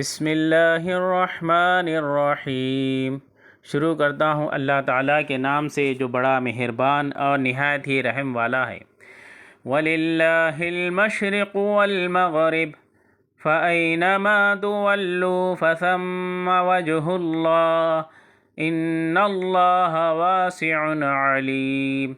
بسم اللہ الرحمن الرحیم۔ شروع کرتا ہوں اللہ تعالیٰ کے نام سے جو بڑا مہربان اور نہایت ہی رحم والا ہے۔ وَلِلَّهِ الْمَشْرِقُ وَالْمَغْرِبُ فَأَيْنَمَا تُوَلُّوا فَثَمَّ وَجْهُ اللَّهِ إِنَّ اللَّهَ وَاسِعٌ عَلِيمٌ۔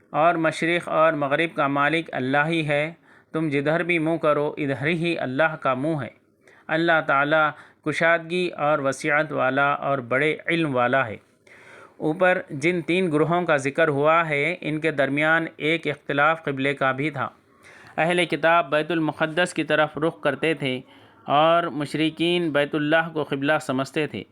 اور مشرق اور مغرب کا مالک اللہ ہی ہے، تم جدھر بھی منہ کرو ادھر ہی اللہ کا منہ ہے۔ اللہ تعالیٰ کشادگی اور وسعت والا اور بڑے علم والا ہے۔ اوپر جن تین گروہوں کا ذکر ہوا ہے ان کے درمیان ایک اختلاف قبلے کا بھی تھا۔ اہل کتاب بیت المقدس کی طرف رخ کرتے تھے اور مشرکین بیت اللہ کو قبلہ سمجھتے تھے۔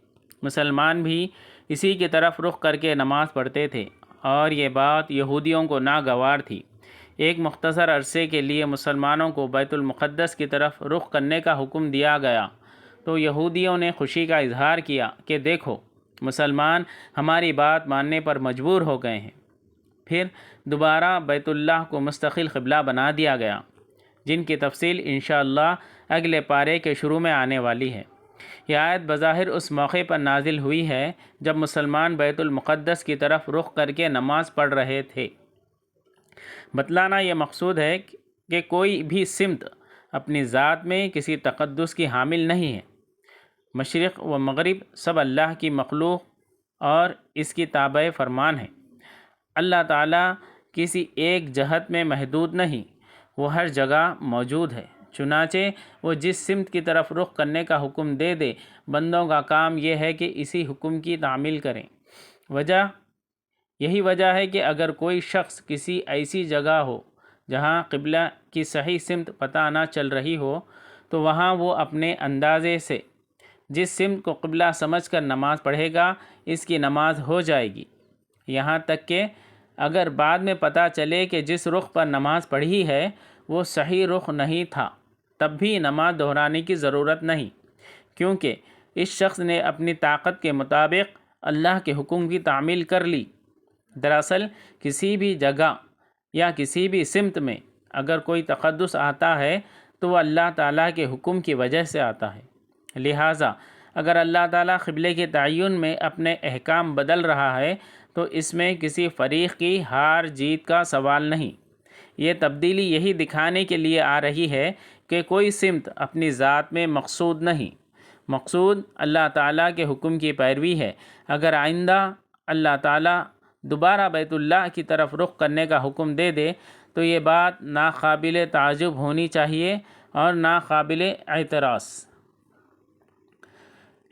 مسلمان بھی اسی کی طرف رخ کر کے نماز پڑھتے تھے اور یہ بات یہودیوں کو ناگوار تھی۔ ایک مختصر عرصے کے لیے مسلمانوں کو بیت المقدس کی طرف رخ کرنے کا حکم دیا گیا تو یہودیوں نے خوشی کا اظہار کیا کہ دیکھو مسلمان ہماری بات ماننے پر مجبور ہو گئے ہیں۔ پھر دوبارہ بیت اللہ کو مستقل قبلہ بنا دیا گیا، جن کی تفصیل انشاءاللہ اگلے پارے کے شروع میں آنے والی ہے۔ یہ آیت بظاہر اس موقع پر نازل ہوئی ہے جب مسلمان بیت المقدس کی طرف رخ کر کے نماز پڑھ رہے تھے۔ بتلانا یہ مقصود ہے کہ کوئی بھی سمت اپنی ذات میں کسی تقدس کی حامل نہیں ہے۔ مشرق و مغرب سب اللہ کی مخلوق اور اس کی تابع فرمان ہے۔ اللہ تعالیٰ کسی ایک جہت میں محدود نہیں، وہ ہر جگہ موجود ہے۔ چنانچہ وہ جس سمت کی طرف رخ کرنے کا حکم دے دے، بندوں کا کام یہ ہے کہ اسی حکم کی تعمیل کریں۔ یہی وجہ ہے کہ اگر کوئی شخص کسی ایسی جگہ ہو جہاں قبلہ کی صحیح سمت پتہ نہ چل رہی ہو تو وہاں وہ اپنے اندازے سے جس سمت کو قبلہ سمجھ کر نماز پڑھے گا اس کی نماز ہو جائے گی، یہاں تک کہ اگر بعد میں پتہ چلے کہ جس رخ پر نماز پڑھی ہے وہ صحیح رخ نہیں تھا تب بھی نماز دہرانے کی ضرورت نہیں، کیونکہ اس شخص نے اپنی طاقت کے مطابق اللہ کے حکم کی تعمیل کر لی۔ دراصل کسی بھی جگہ یا کسی بھی سمت میں اگر کوئی تقدس آتا ہے تو وہ اللہ تعالیٰ کے حکم کی وجہ سے آتا ہے۔ لہٰذا اگر اللہ تعالیٰ قبلے کے تعین میں اپنے احکام بدل رہا ہے تو اس میں کسی فریق کی ہار جیت کا سوال نہیں۔ یہ تبدیلی یہی دکھانے کے لیے آ رہی ہے کہ کوئی سمت اپنی ذات میں مقصود نہیں، مقصود اللہ تعالیٰ کے حکم کی پیروی ہے۔ اگر آئندہ اللہ تعالیٰ دوبارہ بیت اللہ کی طرف رخ کرنے کا حکم دے دے تو یہ بات ناقابل تعجب ہونی چاہیے اور ناقابل اعتراض۔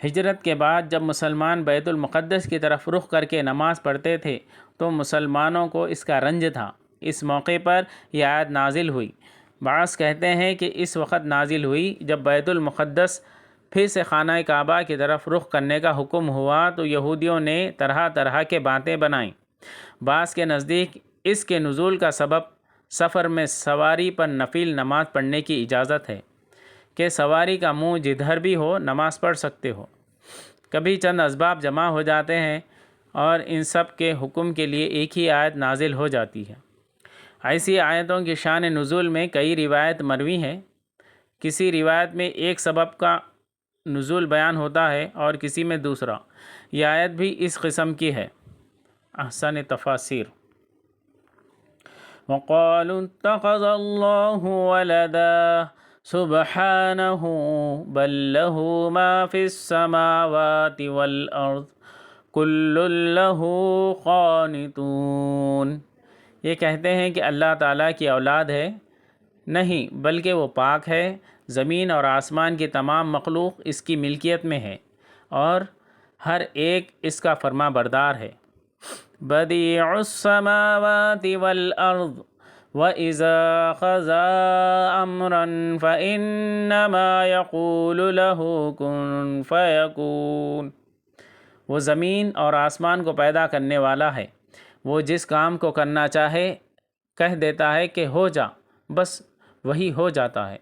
ہجرت کے بعد جب مسلمان بیت المقدس کی طرف رخ کر کے نماز پڑھتے تھے تو مسلمانوں کو اس کا رنج تھا۔ اس موقع پر یہ آیت نازل ہوئی۔ بعض کہتے ہیں کہ اس وقت نازل ہوئی جب بیت المقدس پھر سے خانہ کعبہ کی طرف رخ کرنے کا حکم ہوا تو یہودیوں نے طرح طرح کے باتیں بنائیں۔ بعض کے نزدیک اس کے نزول کا سبب سفر میں سواری پر نفل نماز پڑھنے کی اجازت ہے کہ سواری کا منہ جدھر بھی ہو نماز پڑھ سکتے ہو۔ کبھی چند اسباب جمع ہو جاتے ہیں اور ان سب کے حکم کے لیے ایک ہی آیت نازل ہو جاتی ہے۔ ایسی آیتوں کی شان نزول میں کئی روایت مروی ہیں۔ کسی روایت میں ایک سبب کا نزول بیان ہوتا ہے اور کسی میں دوسرا۔ یہ آیت بھی اس قسم کی ہے۔ احسن تفاسیر۔ وَقَالُوا اتَّخَذَ اللَّهُ وَلَدًا سُبْحَانَهُ بَل لَّهُ مَا فِي السَّمَاوَاتِ وَالْأَرْضِ كُلٌّ لَّهُ قَانِتُونَ۔ یہ کہتے ہیں کہ اللہ تعالیٰ کی اولاد ہے، نہیں بلکہ وہ پاک ہے، زمین اور آسمان کی تمام مخلوق اس کی ملکیت میں ہے اور ہر ایک اس کا فرما بردار ہے۔ بدیع السماوات والارض وَإِذَا قَضَىٰ أَمْرًا فَإِنَّمَا يَقُولُ لَهُ كُن فَيَكُونُ۔ وہ زمین اور آسمان کو پیدا کرنے والا ہے، وہ جس کام کو کرنا چاہے کہہ دیتا ہے کہ ہو جا، بس وہی ہو جاتا ہے۔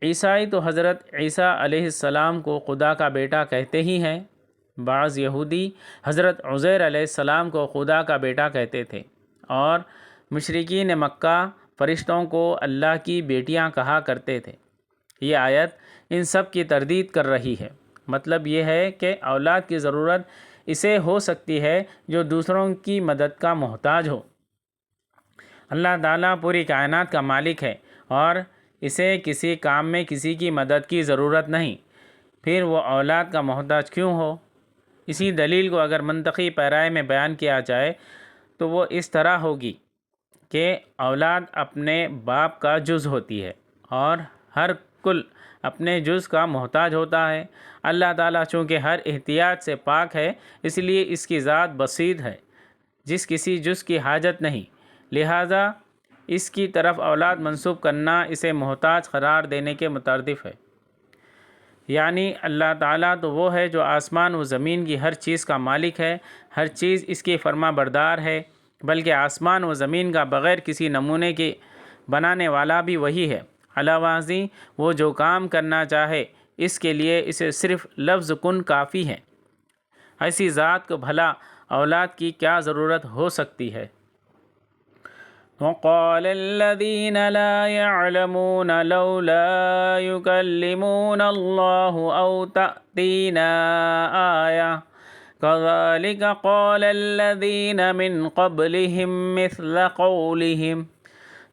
عیسائی تو حضرت عیسیٰ علیہ السلام کو خدا کا بیٹا کہتے ہی ہیں۔ بعض یہودی حضرت عزیر علیہ السلام کو خدا کا بیٹا کہتے تھے اور مشرکین مکہ فرشتوں کو اللہ کی بیٹیاں کہا کرتے تھے۔ یہ آیت ان سب کی تردید کر رہی ہے۔ مطلب یہ ہے کہ اولاد کی ضرورت اسے ہو سکتی ہے جو دوسروں کی مدد کا محتاج ہو۔ اللہ تعالیٰ پوری کائنات کا مالک ہے اور اسے کسی کام میں کسی کی مدد کی ضرورت نہیں، پھر وہ اولاد کا محتاج کیوں ہو؟ اسی دلیل کو اگر منطقی پیرائے میں بیان کیا جائے تو وہ اس طرح ہوگی کہ اولاد اپنے باپ کا جز ہوتی ہے اور ہر کل اپنے جز کا محتاج ہوتا ہے۔ اللہ تعالیٰ چونکہ ہر احتیاج سے پاک ہے، اس لیے اس کی ذات بسیط ہے، جس کسی جز کی حاجت نہیں، لہٰذا اس کی طرف اولاد منسوب کرنا اسے محتاج قرار دینے کے مترادف ہے۔ یعنی اللہ تعالیٰ تو وہ ہے جو آسمان و زمین کی ہر چیز کا مالک ہے، ہر چیز اس کی فرما بردار ہے، بلکہ آسمان و زمین کا بغیر کسی نمونے کے بنانے والا بھی وہی ہے۔ علاوہ ازیں وہ جو کام کرنا چاہے اس کے لیے اسے صرف لفظ کن کافی ہے۔ ایسی ذات کو بھلا اولاد کی کیا ضرورت ہو سکتی ہے؟ وَقَالَ الَّذِينَ لَا يَعْلَمُونَ لَوْلَا يُكَلِّمُونَ اللَّهُ أَوْ تَأْتِينَا آيَةٌ كَذَلِكَ قَالَ الَّذِينَ مِنْ قَبْلِهِمْ مِثْلَ قَوْلِهِمْ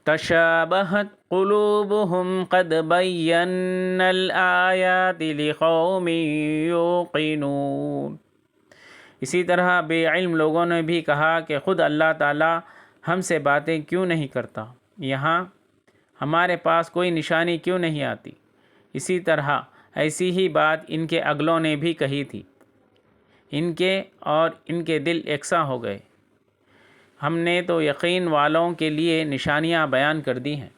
تَشَابَهَتْ قُلُوبُهُمْ قَدْ بَيَّنَّا الْآيَاتِ لِقَوْمٍ يُوقِنُونَ۔ اسی طرح بے علم لوگوں نے بھی کہا کہ خود اللہ تعالیٰ ہم سے باتیں کیوں نہیں کرتا، یہاں ہمارے پاس کوئی نشانی کیوں نہیں آتی۔ اسی طرح ایسی ہی بات ان کے اگلوں نے بھی کہی تھی، ان کے اور ان کے دل یکساں ہو گئے۔ ہم نے تو یقین والوں کے لیے نشانیاں بیان کر دی ہیں۔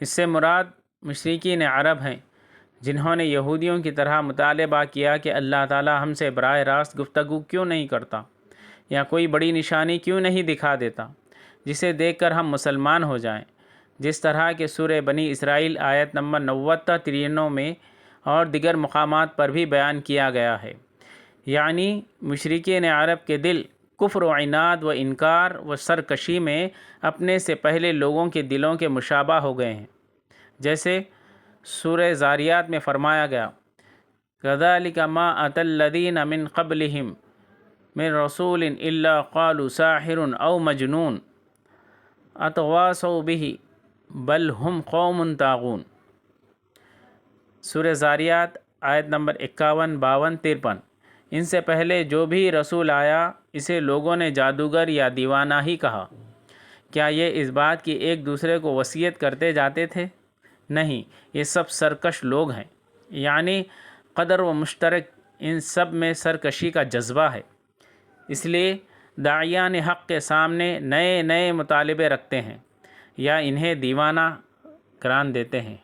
اس سے مراد مشرکین عرب ہیں، جنہوں نے یہودیوں کی طرح مطالبہ کیا کہ اللہ تعالیٰ ہم سے براہ راست گفتگو کیوں نہیں کرتا، یا کوئی بڑی نشانی کیوں نہیں دکھا دیتا جسے دیکھ کر ہم مسلمان ہو جائیں، جس طرح کہ سورہ بنی اسرائیل آیت نمبر 90 تا 93 میں اور دیگر مقامات پر بھی بیان کیا گیا ہے۔ یعنی مشرکین عرب کے دل کفر و عناد و انکار و سرکشی میں اپنے سے پہلے لوگوں کے دلوں کے مشابہ ہو گئے ہیں، جیسے سورہ زاریات میں فرمایا گیا كَذَلِكَ مَا أَتَى الَّذِينَ مِنْ قَبْلِهِمْ مِنْ رَسُولٍ إِلَّا قَالُوا سَاحِرٌ أَوْ مَجْنُونٌ أَتَوَاصَوْا بِهِ بَلْ هُمْ قَوْمٌ طَاغُونَ۔ سورہ زاریات آیت نمبر 51، 52، 53۔ ان سے پہلے جو بھی رسول آیا اسے لوگوں نے جادوگر یا دیوانہ ہی کہا۔ کیا یہ اس بات کی ایک دوسرے کو وصیت کرتے جاتے تھے؟ نہیں، یہ سب سرکش لوگ ہیں۔ یعنی قدر و مشترک ان سب میں سرکشی کا جذبہ ہے، اس لیے داعیان حق کے سامنے نئے نئے مطالبے رکھتے ہیں یا انہیں دیوانہ قرار دیتے ہیں۔